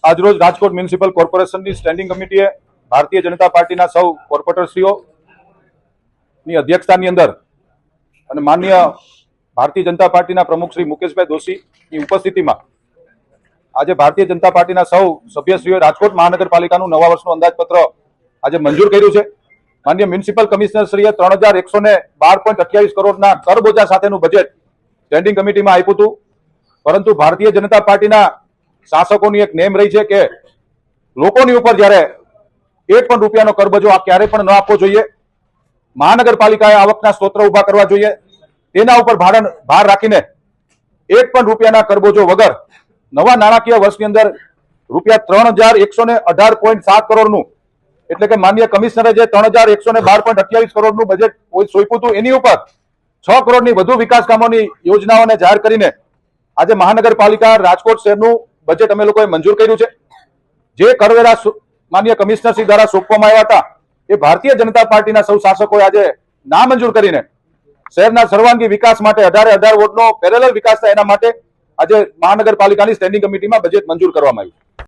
આજરોજ રાજકોટ મ્યુનિસિપલ કોર્પોરેશનની સ્ટેન્ડિંગ કમિટીએ ભારતીય જનતા પાર્ટીના સૌ કોર્પોરેટરશ્રીઓની અધ્યક્ષતાની અંદર અને માનનીય ભારતીય જનતા પાર્ટીના પ્રમુખ શ્રી મુકેશભાઈ દોશીની ઉપસ્થિતિમાં આજે ભારતીય જનતા પાર્ટીના સૌ સભ્યશ્રીઓએ રાજકોટ મહાનગરપાલિકાનું નવા વર્ષનું અંદાજપત્ર આજે મંજૂર કર્યું છે। માનનીય મ્યુનિસિપલ કમિશનરશ્રીએ 3112.28 કરોડના કરબોજા સાથેનું બજેટ સ્ટેન્ડિંગ કમિટીમાં આપ્યું હતું, પરંતુ ભારતીય જનતા પાર્ટીના શાસકોની એક નેમ રહી છે કે લોકોની ઉપર જ્યારે એક પણ રૂપિયાનો કરબજો આ ક્યારે પણ ન આપવો જોઈએ। મહાનગરપાલિકાએ આવકના સ્ત્રોત ઉભા કરવા જોઈએ, તેના ઉપર ભાર રાખીને એક પણ રૂપિયાના કરબોજો વગર નવા નાણાકીય વર્ષની અંદર રૂપિયા 3118.7 કરોડનું એટલે કે માનનીય કમિશનરે જે 3112.28 કરોડનું બજેટ સોંપ્યું હતું એની ઉપર 6 કરોડની વધુ વિકાસ કામોની યોજનાઓને જાહેર કરીને આજે મહાનગરપાલિકા રાજકોટ શહેરનું બજેટ અમે લોકોએ મંજૂર કર્યું છે। જે કરવેરા માનનીય કમિશનરશ્રી દ્વારા સોંપવામાં આવ્યા હતા એ ભારતીય જનતા પાર્ટીના સૌ શાસકોએ આજે નામંજૂર કરીને શહેરના સર્વાંગી વિકાસ માટે 18 વોટનો પેરેલલ વિકાસ થાય એના માટે આજે મહાનગરપાલિકાની સ્ટેન્ડિંગ કમિટીમાં બજેટ મંજૂર કરવામાં આવ્યું।